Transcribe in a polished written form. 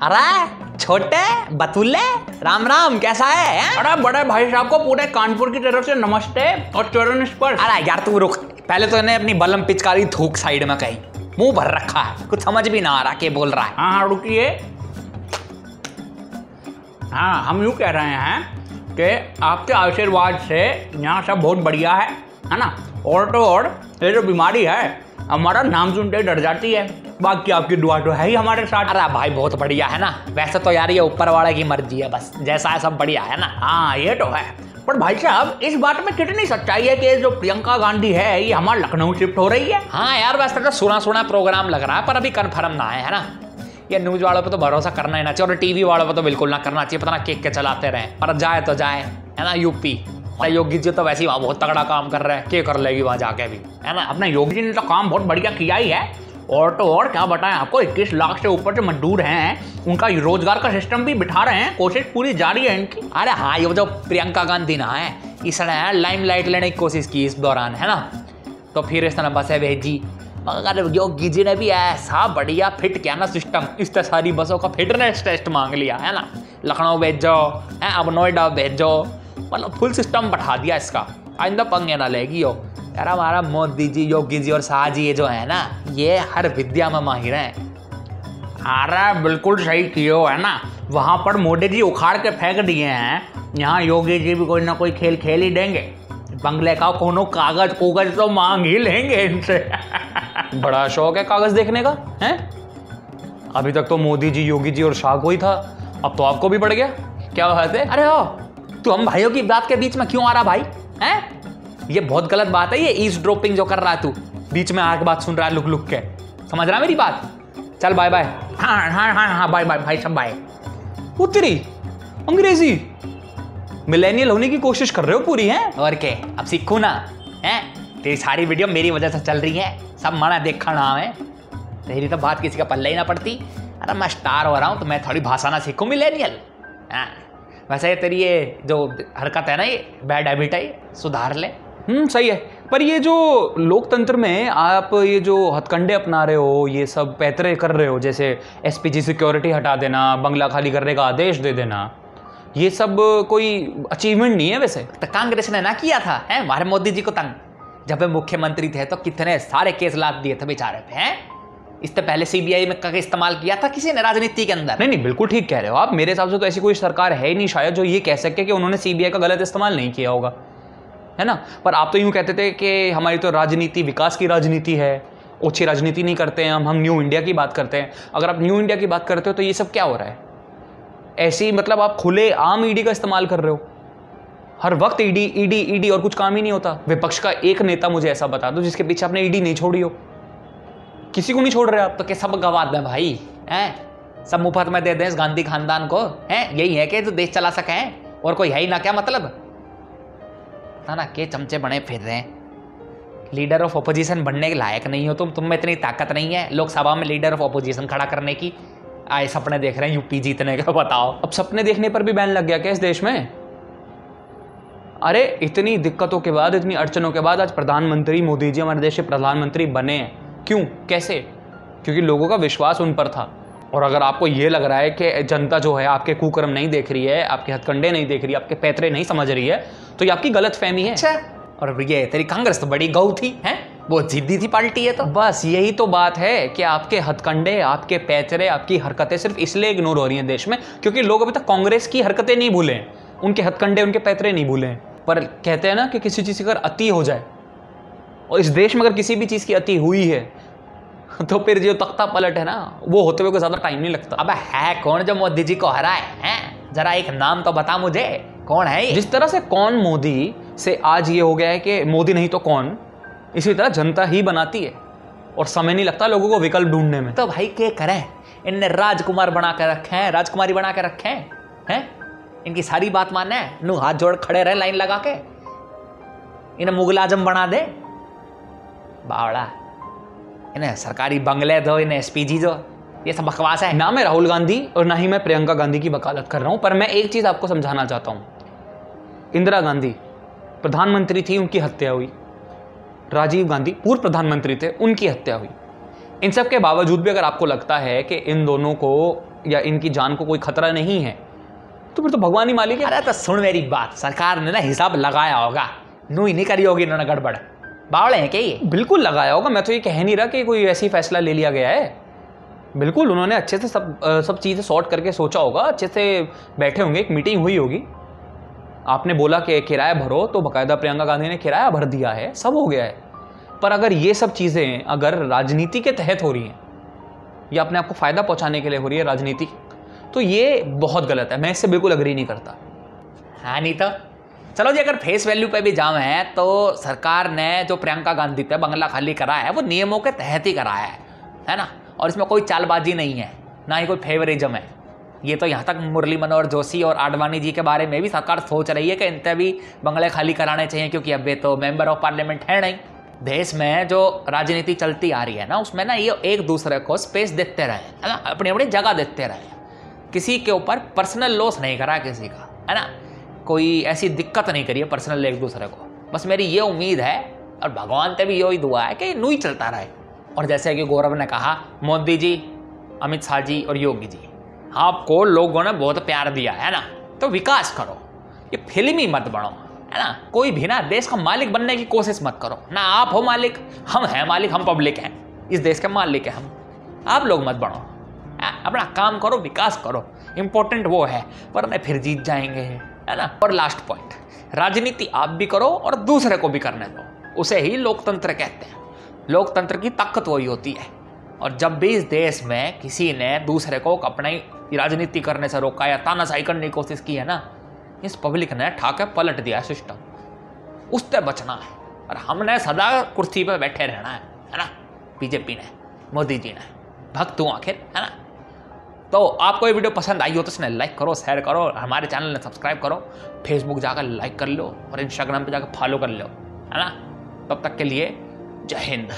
अरे छोटे बतुल्ले, राम राम, कैसा है? अरे बड़े भाई साहब को पूरे कानपुर की तरफ से नमस्ते और चरण स्पर्श। अरे यार तू रुक, पहले तो इन्हें अपनी बलम पिचकारी थूक साइड में कहीं, मुंह भर रखा है, कुछ समझ भी ना आ रहा क्या बोल रहा है। हाँ रुकिए। हाँ, हम यूँ कह रहे हैं कि आपके आशीर्वाद से यहाँ सब बहुत बढ़िया है ना। और तो और ये जो बीमारी है हमारा नाम सुनते डर जाती है, बाकी आपकी दुआ तो है ही हमारे साथ। अरे भाई बहुत बढ़िया है ना, वैसे तो यार ये ऊपर वाले की मर्जी है, बस जैसा है सब बढ़िया है ना। हाँ ये तो है, पर भाई साहब इस बात में कितनी सच्चाई है कि जो प्रियंका गांधी है ये हमारा लखनऊ शिफ्ट हो रही है? हाँ यार वैसे तो सुना सुना प्रोग्राम लग रहा है, पर अभी कन्फर्म ना है ना। ये न्यूज वालों पे तो भरोसा करना ही ना चाहिए और टीवी वालों पे तो बिल्कुल ना करना चाहिए, पता ना केक के चलाते रहे, पर जाए तो जाए है ना। यूपी योगी जी तो वैसे ही वहाँ बहुत तगड़ा काम कर रहे हैं, क्या कर लेगी वहाँ जाके भी, है ना। अपने योगी जी ने तो काम बहुत बढ़िया किया ही है। और तो और क्या बताएं आपको, 21 लाख से ऊपर जो मजदूर हैं उनका रोजगार का सिस्टम भी बिठा रहे हैं, कोशिश पूरी जारी है इनकी। अरे हाँ, ये जो प्रियंका गांधी ना है, इसने लाइमलाइट लेने की कोशिश की इस दौरान, है ना। तो फिर इस तरह बसें भेजी, मगर योगी जी ने भी ऐसा बढ़िया फिट किया ना सिस्टम, इस सारी बसों का फिटनेस टेस्ट मांग लिया, है ना। लखनऊ भेजो, है अब नोएडा भेजो, मतलब फुल सिस्टम बैठा दिया इसका। आइंदा पंगे ना लेगी हो यार। हमारा मोदी जी, योगी जी और शाह जी ये जो है ना, ये हर विद्या में माहिर हैं। अरे बिल्कुल सही किए हो, है ना। वहाँ पर मोदी जी उखाड़ के फेंक दिए हैं, यहाँ योगी जी भी कोई ना कोई खेल खेल ही देंगे। बंगले का कोनो कागज कोगज तो मांग ही लेंगे इनसे। बड़ा शौक है कागज देखने का, है? अभी तक तो मोदी जी, योगी जी और शाह को ही था, अब तो आपको भी पड़ गया। क्या बात है? अरे हो, तू हम भाइयों की बात के बीच में क्यों आ रहा भाई, हैं? ये बहुत गलत बात है, ये ईज ड्रॉपिंग जो कर रहा है तू, बीच में आके बात सुन रहा है लुक लुक के, समझ रहा है मेरी बात? चल बाय बाय। हाँ हाँ हाँ हाँ, बाय बाय भाई सब बाय। उत्तरी अंग्रेजी मिलेनियल होने की कोशिश कर रहे हो पूरी, है? और क्या, अब सीखू ना, हैं? तेरी सारी वीडियो मेरी वजह से चल रही है, सब माना देखा नाम है, तेरी तो बात किसी का पल्ले ही ना पड़ती। अरे मैं स्टार हो रहा हूँ तो मैं थोड़ी भाषा ना सीखूँ मिलेनियल। हाँ वैसे तेरी ये जो हरकत है ना, ये बैड हैबिट है, सुधार ले। सही है, पर ये जो लोकतंत्र में आप ये जो हथकंडे अपना रहे हो, ये सब पैतरे कर रहे हो, जैसे एसपीजी सिक्योरिटी हटा देना, बंगला खाली करने का आदेश दे देना, ये सब कोई अचीवमेंट नहीं है वैसे। तो कांग्रेस ने ना किया था, है हमारे मोदी जी को तंग, जब वे मुख्यमंत्री थे तो कितने सारे केस लाद दिए थे बेचारे पे, हैं? इससे पहले सीबीआई में का इस्तेमाल किया था किसी ने राजनीति के अंदर। नहीं बिल्कुल ठीक कह रहे हो आप, मेरे हिसाब से तो ऐसी कोई सरकार है ही नहीं शायद जो ये कह सके कि उन्होंने सीबीआई का गलत इस्तेमाल नहीं किया होगा, है ना। पर आप तो यूं कहते थे कि हमारी तो राजनीति विकास की राजनीति है, ओछी राजनीति नहीं करते हैं हम न्यू इंडिया की बात करते हैं। अगर आप न्यू इंडिया की बात करते हो तो ये सब क्या हो रहा है? ऐसे ही मतलब आप खुले आम ईडी का इस्तेमाल कर रहे हो, हर वक्त ईडी ईडी ईडी और कुछ काम ही नहीं होता। विपक्ष का एक नेता मुझे ऐसा बता दो जिसके पीछे आपने ईडी नहीं छोड़ी हो, किसी को नहीं छोड़ रहे आप। तो क्या सब गवा दें भाई, हैं? सब मुफ्त में दे दें इस गांधी खानदान को, हैं? यही है कि तो देश चला सके, हैं? और कोई है ही ना क्या मतलब, पता ना के चमचे बने फिर रहे हैं। लीडर ऑफ अपोजिशन बनने के लायक नहीं हो तुम में इतनी ताकत नहीं है लोकसभा में लीडर ऑफ अपोजिशन खड़ा करने की। आए सपने देख रहे हैं यूपी जीतने का, बताओ। अब सपने देखने पर भी बैन लग गया क्या इस देश में? अरे इतनी दिक्कतों के बाद, इतनी अड़चनों के बाद आज प्रधानमंत्री मोदी जी हमारे देश के प्रधानमंत्री बने हैं। क्यों, कैसे? क्योंकि लोगों का विश्वास उन पर था। और अगर आपको ये लग रहा है कि जनता जो है आपके कुकर्म नहीं देख रही है, आपके हथकंडे नहीं देख रही है, आपके पैतरे नहीं समझ रही है, तो ये आपकी गलतफहमी है। अच्छा, और ये तेरी कांग्रेस तो बड़ी गौ थी, हैं? बहुत जिद्दी थी पार्टी है। तो बस यही तो बात है कि आपके हथकंडे, आपके पैतरे, आपकी हरकतें सिर्फ इसलिए इग्नोर हो रही हैं देश में क्योंकि लोग अभी तक कांग्रेस की हरकतें नहीं भूले हैं, उनके हथकंडे, उनके पैतरे नहीं भूले हैं। पर कहते हैं ना कि किसी चीज़ की अगर अति हो जाए, और इस देश में अगर किसी भी चीज़ की अति हुई है तो फिर जो तख्ता पलट है ना, वो होते हुए कोई ज़्यादा टाइम नहीं लगता। अब है कौन जो मोदी जी को हराए, हैं? जरा एक नाम तो बता मुझे, कौन है ये? जिस तरह से कौन मोदी से आज ये हो गया है कि मोदी नहीं तो कौन, इसी तरह जनता ही बनाती है और समय नहीं लगता लोगों को विकल्प ढूंढने में। तो भाई क्या करें, इनने राजकुमार बना के रखे हैं, राजकुमारी बना के रखे हैं, इनकी सारी बात माने, नू हाथ जोड़ खड़े रहे लाइन लगा के, इन्हें मुगल आजम बना दे बावड़ा, इन्हें सरकारी बंगले दो, इन्हें एसपीजी दो, ये सब बकवास है। ना मैं राहुल गांधी और ना ही मैं प्रियंका गांधी की वकालत कर रहा हूं, पर मैं एक चीज आपको समझाना चाहता हूं। इंदिरा गांधी प्रधानमंत्री थी, उनकी हत्या हुई। राजीव गांधी पूर्व प्रधानमंत्री थे, उनकी हत्या हुई। इन सब के बावजूद भी अगर आपको लगता है कि इन दोनों को या इनकी जान को कोई खतरा नहीं है, तो फिर तो भगवान ही मालिक है। अरे तो सुन मेरी बात, सरकार ने ना हिसाब लगाया होगा, नूई नहीं करी होगी इन्होंने गड़बड़। बावड़े हैं क्या ये? बिल्कुल लगाया होगा, मैं तो ये कह नहीं रहा कि कोई ऐसी फैसला ले लिया गया है। बिल्कुल उन्होंने अच्छे से सब चीज़ें सॉर्ट करके सोचा होगा, अच्छे से बैठे होंगे, एक मीटिंग हुई होगी। आपने बोला कि किराया भरो, तो बाकायदा प्रियंका गांधी ने किराया भर दिया है, सब हो गया है। पर अगर ये सब चीज़ें अगर राजनीति के तहत हो रही हैं या अपने आप को फ़ायदा पहुंचाने के लिए हो रही है राजनीति, तो ये बहुत गलत है। मैं इससे बिल्कुल अग्री नहीं करता। हाँ नहीं तो चलो जी, अगर फेस वैल्यू पे भी जाम है तो सरकार ने जो प्रियंका गांधी पे बंगला खाली कराया है वो नियमों के तहत ही कराया है ना। और इसमें कोई चालबाजी नहीं है, ना ही कोई फेवरिज्म है। ये तो यहाँ तक मुरली मनोहर जोशी और आडवाणी जी के बारे में भी सरकार सोच रही है कि इनसे भी बंगले खाली कराने चाहिए, क्योंकि अब ये तो मेंबर ऑफ पार्लियामेंट है नहीं। देश में जो राजनीति चलती आ रही है ना, उसमें ना ये एक दूसरे को स्पेस देते रहे, है ना, अपनी अपनी जगह देते रहे। किसी के ऊपर पर्सनल लॉस नहीं करा किसी का, है ना, कोई ऐसी दिक्कत नहीं करी है पर्सनल एक दूसरे को। बस मेरी ये उम्मीद है और भगवान से भी यही दुआ है कि यूं ही चलता रहे। और जैसे कि गौरव ने कहा, मोदी जी, अमित शाह जी और योगी जी, आपको लोगों ने बहुत प्यार दिया है ना, तो विकास करो, ये फिल्मी मत बनो, है ना। कोई भी ना देश का मालिक बनने की कोशिश मत करो। ना आप हो मालिक, हम हैं मालिक, हम पब्लिक हैं, इस देश के मालिक हैं हम। आप लोग मत बनो, अपना काम करो, विकास करो, इंपॉर्टेंट वो है, वरना फिर जीत जाएंगे, है ना। और लास्ट पॉइंट, राजनीति आप भी करो और दूसरे को भी करने दो, उसे ही लोकतंत्र कहते हैं। लोकतंत्र की ताकत वही होती है। और जब भी इस देश में किसी ने दूसरे को अपनी राजनीति करने से रोका या तानाशाही करने की कोशिश की है ना, इस पब्लिक ने ठाके पलट दिया है सिस्टम। उससे बचना है और हमने सदा कुर्सी पर बैठे रहना है ना। बीजेपी ने, मोदी जी ने, भक्त हूँ आखिर, है ना। तो आपको ये वीडियो पसंद आई हो तो इसने लाइक करो, शेयर करो, हमारे चैनल ने सब्सक्राइब करो, फेसबुक जाकर लाइक कर लो और इंस्टाग्राम पे जाकर फॉलो कर लो, है ना। तब तक के लिए जय हिंद।